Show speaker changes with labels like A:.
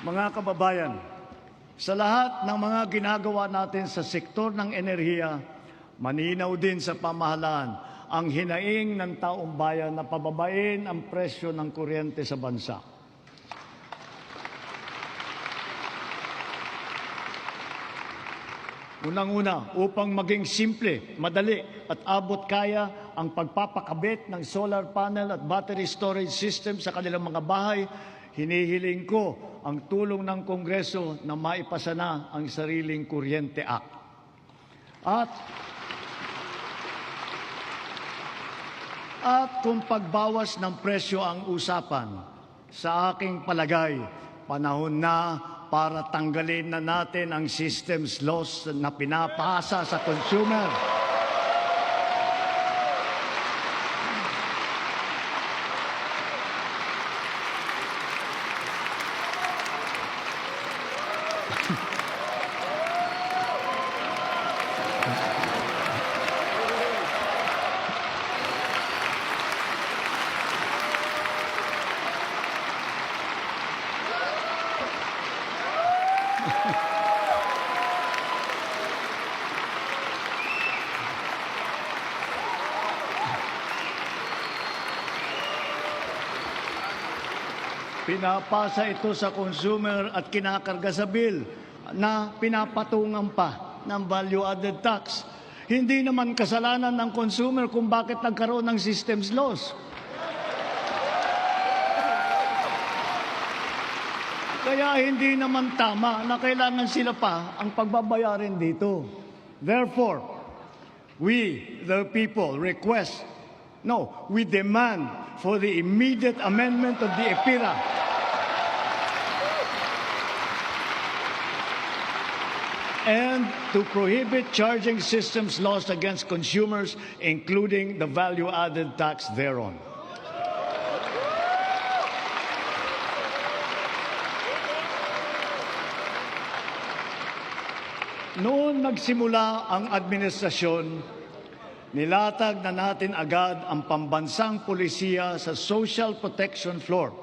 A: Mga kababayan, sa lahat ng mga ginagawa natin sa sektor ng enerhiya, maninaw din sa pamahalaan ang hinaing ng taong bayan na pababain ang presyo ng kuryente sa bansa. Unang-una, upang maging simple, madali at abot kaya ang pagpapakabit ng solar panel at battery storage system sa kanilang mga bahay, hinihiling ko ang tulong ng Kongreso na maipasa na ang Sariling Kuryente Act. At kung pagbawas ng presyo ang usapan, sa aking palagay, panahon na para tanggalin na natin ang systems laws na pinapasa sa consumer. Pinapasa ito sa consumer at kinakarga sa bill na pinapatungan pa ng value-added tax. Hindi naman kasalanan ng consumer kung bakit nagkaroon ng systems loss. Kaya hindi naman tama na kailangan sila pa ang pagbabayarin dito. Therefore, we, the people, we demand for the immediate amendment of the EPIRA and to prohibit charging systems laws against consumers, including the value-added tax thereon. Noon nagsimula ang administrasyon, nilatag na natin agad ang pambansang pulisiya sa social protection floor